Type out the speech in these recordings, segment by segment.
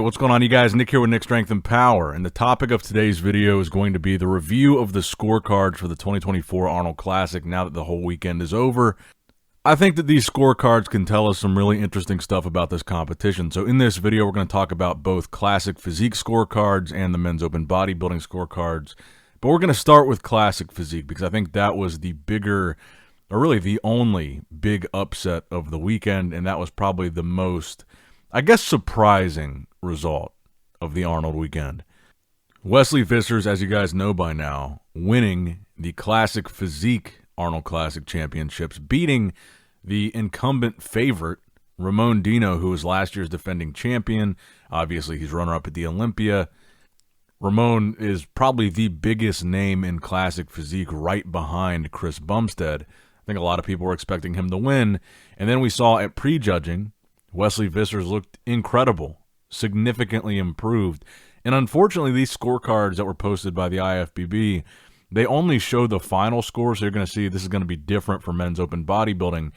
What's going on, you guys? Nick here with Nick Strength and Power, and the topic of today's video is going to be the review of the scorecards for the 2024 Arnold Classic now that the whole weekend is over. I think that these scorecards can tell us some really interesting stuff about this competition. So in this video, we're going to talk about both Classic Physique scorecards and the Men's Open Bodybuilding scorecards. But we're going to start with Classic Physique because I think that was the bigger, or really the only big upset of the weekend, and that was probably the most, I guess, surprising result of the Arnold weekend. Wesley Vissers, as you guys know by now, winning the Classic Physique Arnold Classic Championships, beating the incumbent favorite, Ramon Dino, who was last year's defending champion. Obviously, he's runner-up at the Olympia. Ramon is probably the biggest name in Classic Physique right behind Chris Bumstead. I think a lot of people were expecting him to win. And then we saw at prejudging, Wesley Vissers looked incredible, significantly improved. And unfortunately, these scorecards that were posted by the IFBB, they only show the final score, so you're going to see this is going to be different for Men's Open Bodybuilding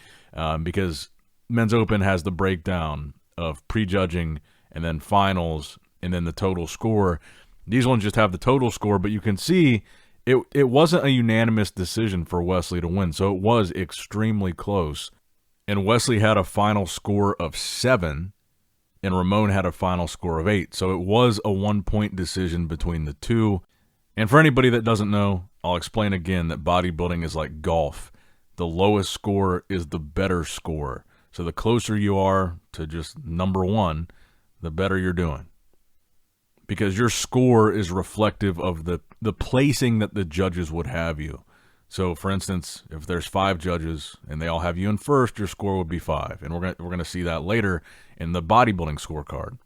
because Men's Open has the breakdown of prejudging and then finals and then the total score. These ones just have the total score, but you can see it wasn't a unanimous decision for Wesley to win, so it was extremely close. And Wesley had a final score of 7, and Ramon had a final score of 8. So it was a 1-point decision between the two. And for anybody that doesn't know, I'll explain again that bodybuilding is like golf. The lowest score is the better score. So the closer you are to just number 1, the better you're doing. Because your score is reflective of the placing that the judges would have you. So, for instance, if there's 5 judges and they all have you in first, your score would be 5. And we're gonna see that later in the bodybuilding scorecard.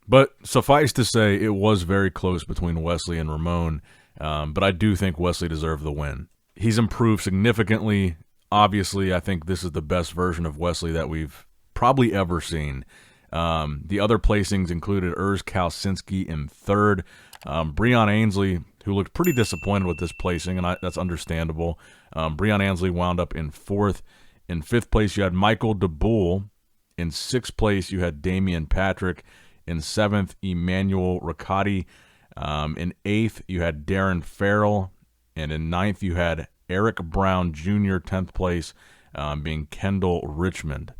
But suffice to say, it was very close between Wesley and Ramon. But I do think Wesley deserved the win. He's improved significantly. Obviously, I think this is the best version of Wesley that we've probably ever seen. The other placings included Urs Kalsinski in 3rd. Breon Ainsley, who looked pretty disappointed with this placing, and that's understandable. Breon Ainsley wound up in 4th. In 5th place, you had Michael DeBoule. In 6th place, you had Damian Patrick. In 7th, Emmanuel Riccati. In 8th, you had Darren Farrell. And in 9th, you had Eric Brown Jr., 10th place, being Kendall Richmond.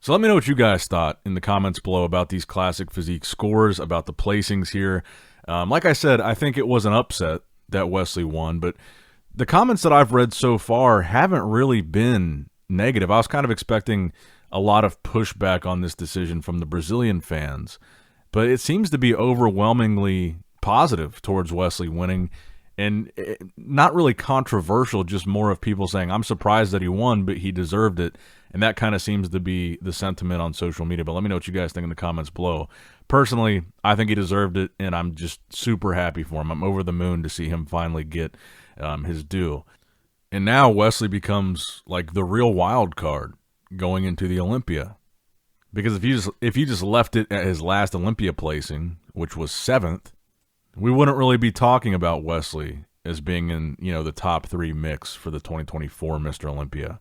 So let me know what you guys thought in the comments below about these Classic Physique scores, about the placings here. Like I said, I think it was an upset that Wesley won, but the comments that I've read so far haven't really been negative. I was kind of expecting a lot of pushback on this decision from the Brazilian fans, but it seems to be overwhelmingly positive towards Wesley winning, and not really controversial, just more of people saying, I'm surprised that he won, but he deserved it. And that kind of seems to be the sentiment on social media. But let me know what you guys think in the comments below. Personally, I think he deserved it, and I'm just super happy for him. I'm over the moon to see him finally get his due. And now Wesley becomes like the real wild card going into the Olympia. Because if you just left it at his last Olympia placing, which was 7th, we wouldn't really be talking about Wesley as being in, the top 3 mix for the 2024 Mr. Olympia.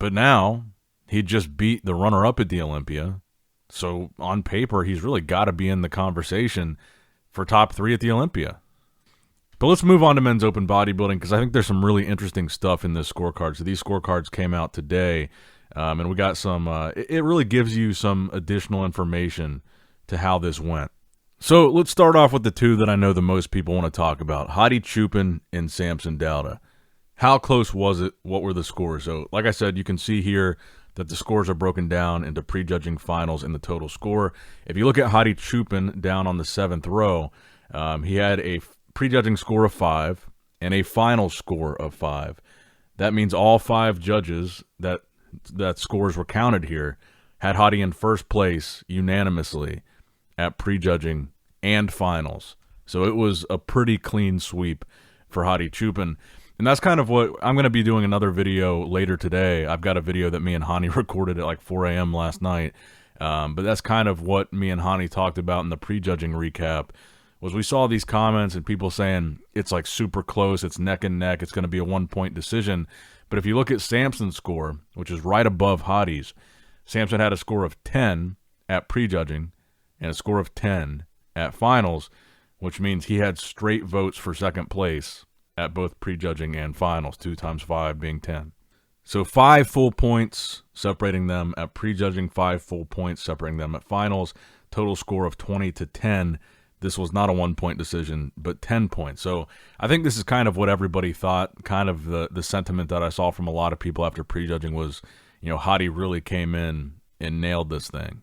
But now he just beat the runner-up at the Olympia. So on paper, he's really got to be in the conversation for top 3 at the Olympia. But let's move on to Men's Open Bodybuilding because I think there's some really interesting stuff in this scorecard. So these scorecards came out today, and we got some, it really gives you some additional information to how this went. So let's start off with the 2 that I know the most people want to talk about, Hadi Choopan and Samson Dauda. How close was it? What were the scores? So like I said, you can see here that the scores are broken down into prejudging finals and the total score. If you look at Hadi Choopan down on the 7th row, he had a prejudging score of 5 and a final score of 5. That means all 5 judges that scores were counted here had Hadi in first place unanimously at prejudging and finals. So it was a pretty clean sweep for Hadi Choopan. And that's kind of what I'm going to be doing another video later today. I've got a video that me and Hani recorded at like 4 a.m. last night. But that's kind of what me and Hani talked about in the prejudging recap, was we saw these comments and people saying it's like super close, it's neck and neck, it's going to be a 1-point decision. But if you look at Samson's score, which is right above Hadi's, Samson had a score of 10 at prejudging, and a score of 10 at finals, which means he had straight votes for second place at both prejudging and finals, 2 times 5 being 10. So 5 full points separating them at prejudging, 5 full points separating them at finals, total score of 20 to 10. This was not a 1-point decision, but 10 points. So I think this is kind of what everybody thought. Kind of the sentiment that I saw from a lot of people after prejudging was, Hadi really came in and nailed this thing.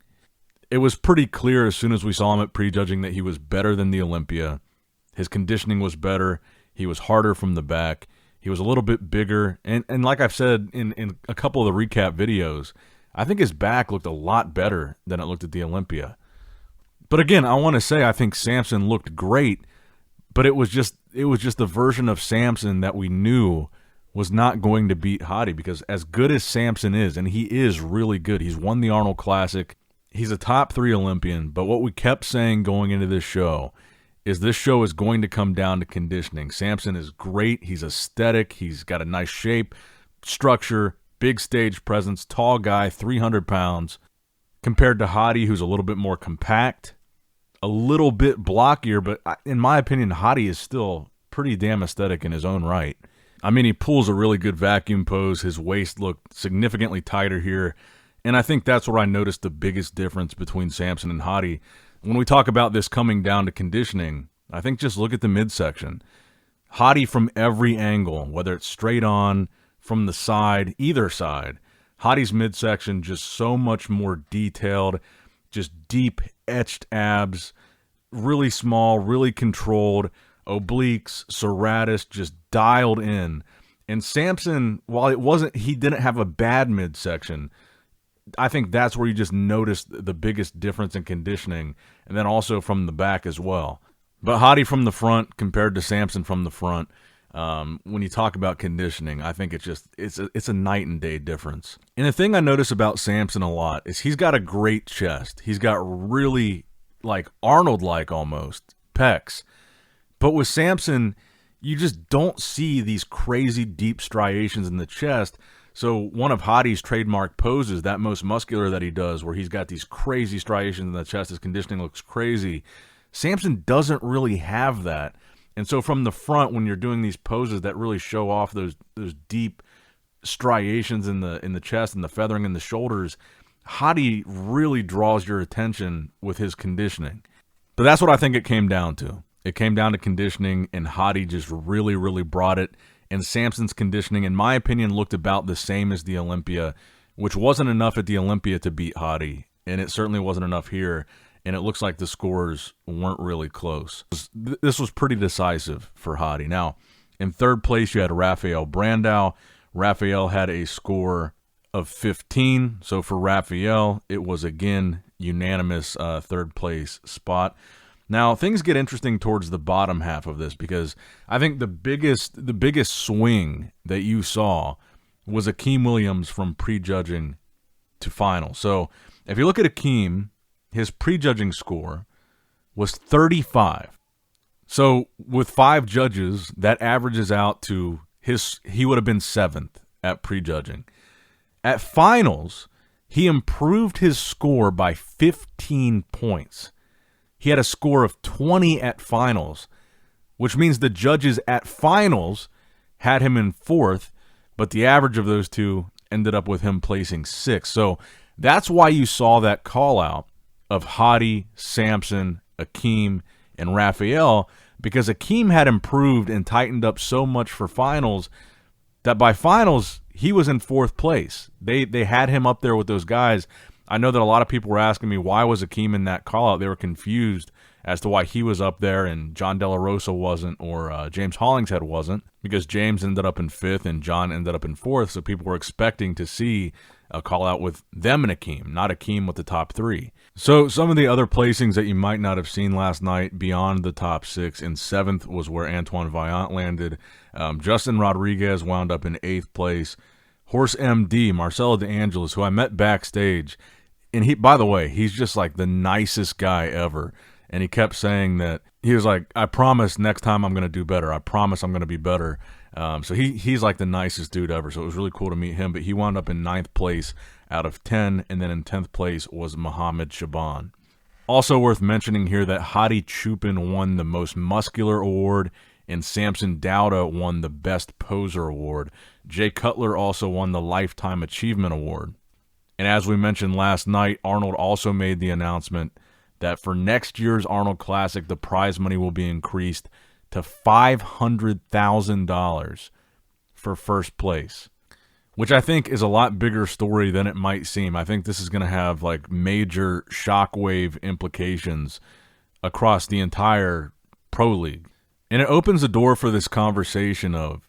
It was pretty clear as soon as we saw him at prejudging that he was better than the Olympia. His conditioning was better. He was harder from the back. He was a little bit bigger. And like I've said in a couple of the recap videos, I think his back looked a lot better than it looked at the Olympia. But again, I want to say I think Samson looked great, but it was just the version of Samson that we knew was not going to beat Hadi, because as good as Samson is, and he is really good, he's won the Arnold Classic, he's a top 3 Olympian, but what we kept saying going into this show is going to come down to conditioning. Samson is great, he's aesthetic, he's got a nice shape, structure, big stage presence, tall guy, 300 pounds, compared to Hadi, who's a little bit more compact, a little bit blockier, but in my opinion, Hadi is still pretty damn aesthetic in his own right. I mean, he pulls a really good vacuum pose. His waist looked significantly tighter here, and I think that's where I noticed the biggest difference between Samson and Hadi. When we talk about this coming down to conditioning, I think just look at the midsection. Hadi from every angle, whether it's straight on, from the side, either side, Hadi's midsection just so much more detailed, just deep etched abs, really small, really controlled, obliques, serratus, just dialed in. And Samson, while he didn't have a bad midsection, I think that's where you just noticed the biggest difference in conditioning, and then also from the back as well. But Hadi from the front compared to Samson from the front, when you talk about conditioning, I think it's a night and day difference. And the thing I notice about Samson a lot is he's got a great chest. He's got really, like Arnold-like almost, pecs. But with Samson, you just don't see these crazy deep striations in the chest. So one of Hadi's trademark poses, that most muscular that he does, where he's got these crazy striations in the chest, his conditioning looks crazy. Samson doesn't really have that. And so from the front, when you're doing these poses that really show off those deep striations in the chest and the feathering in the shoulders, Hadi really draws your attention with his conditioning. But that's what I think it came down to. It came down to conditioning, and Hadi just really, really brought it. And Samson's conditioning, in my opinion, looked about the same as the Olympia, which wasn't enough at the Olympia to beat Hadi, and it certainly wasn't enough here, and it looks like the scores weren't really close. This was pretty decisive for Hadi. Now, in third place, you had Rafael Brandao. Rafael had a score of 15, so for Rafael, it was, again, unanimous third place spot. Now, things get interesting towards the bottom half of this, because I think the biggest swing that you saw was Akeem Williams from prejudging to final. So if you look at Akeem, his prejudging score was 35. So with 5 judges, that averages out to he would have been 7th at prejudging. At finals, he improved his score by 15 points. He had a score of 20 at finals, which means the judges at finals had him in 4th, but the average of those two ended up with him placing 6th. So that's why you saw that call out of Hadi, Samson, Akeem, and Rafael, because Akeem had improved and tightened up so much for finals that by finals he was in 4th place. They had him up there with those guys. I know that a lot of people were asking me, why was Akeem in that call-out? They were confused as to why he was up there and John De La Rosa wasn't, or James Hollingshead wasn't, because James ended up in 5th and John ended up in 4th, so people were expecting to see a call-out with them and Akeem, not Akeem with the top 3. So some of the other placings that you might not have seen last night beyond the top 6, in 7th was where Antoine Vaillant landed. Justin Rodriguez wound up in 8th place. Horse MD, Marcelo De Angelis, who I met backstage, and he, by the way, he's just like the nicest guy ever. And he kept saying that, he was like, I promise next time I'm going to do better. I promise I'm going to be better. So he's like the nicest dude ever. So it was really cool to meet him. But he wound up in 9th place out of 10. And then in 10th place was Mohammed Shaban. Also worth mentioning here that Hadi Chupin won the Most Muscular Award, and Samson Dauda won the Best Poser Award. Jay Cutler also won the Lifetime Achievement Award. And as we mentioned last night, Arnold also made the announcement that for next year's Arnold Classic, the prize money will be increased to $500,000 for first place, which I think is a lot bigger story than it might seem. I think this is going to have like major shockwave implications across the entire pro league. And it opens the door for this conversation of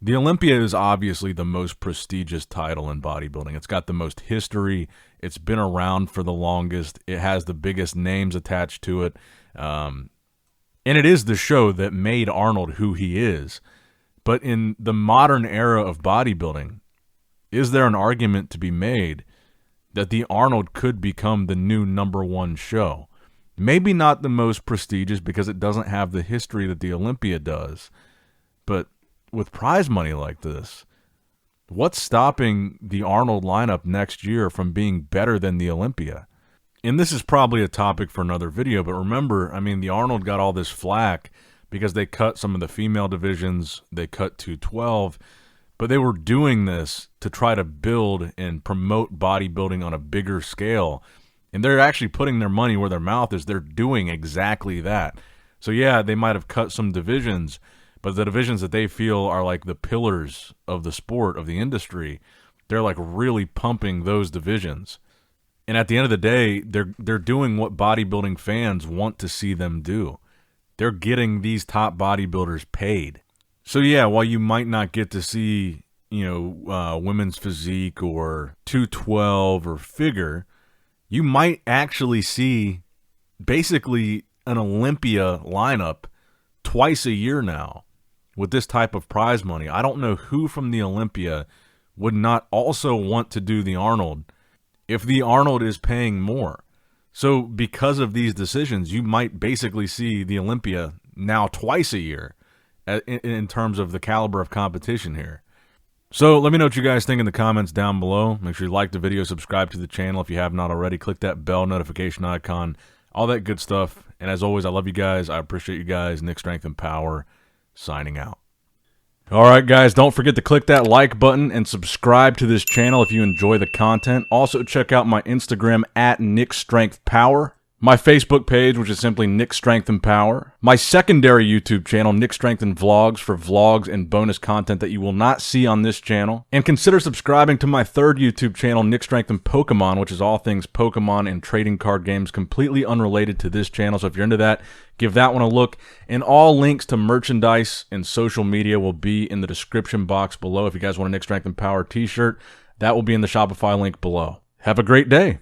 the Olympia is obviously the most prestigious title in bodybuilding. It's got the most history. It's been around for the longest. It has the biggest names attached to it. And it is the show that made Arnold who he is. But in the modern era of bodybuilding, is there an argument to be made that the Arnold could become the new #1 show? Maybe not the most prestigious because it doesn't have the history that the Olympia does. But with prize money like this, what's stopping the Arnold lineup next year from being better than the Olympia? And this is probably a topic for another video, but remember, I mean, the Arnold got all this flack because they cut some of the female divisions, they cut 212, but they were doing this to try to build and promote bodybuilding on a bigger scale. And they're actually putting their money where their mouth is. They're doing exactly that. So yeah, they might have cut some divisions, but the divisions that they feel are like the pillars of the sport, of the industry, they're like really pumping those divisions. And at the end of the day, they're doing what bodybuilding fans want to see them do. They're getting these top bodybuilders paid. So yeah, while you might not get to see, women's physique or 212 or figure, you might actually see basically an Olympia lineup twice a year now with this type of prize money. I don't know who from the Olympia would not also want to do the Arnold if the Arnold is paying more. So because of these decisions, you might basically see the Olympia now twice a year in terms of the caliber of competition here. So let me know what you guys think in the comments down below. Make sure you like the video, subscribe to the channel if you have not already. Click that bell notification icon, all that good stuff. And as always, I love you guys. I appreciate you guys. Nick Strength and Power signing out. All right, guys, don't forget to click that like button and subscribe to this channel if you enjoy the content. Also, check out my Instagram at NickStrengthPower. My Facebook page, which is simply Nick Strength and Power. My secondary YouTube channel, Nick Strength and Vlogs, for vlogs and bonus content that you will not see on this channel. And consider subscribing to my third YouTube channel, Nick Strength and Pokemon, which is all things Pokemon and trading card games, completely unrelated to this channel. So if you're into that, give that one a look. And all links to merchandise and social media will be in the description box below. If you guys want a Nick Strength and Power t-shirt, that will be in the Shopify link below. Have a great day.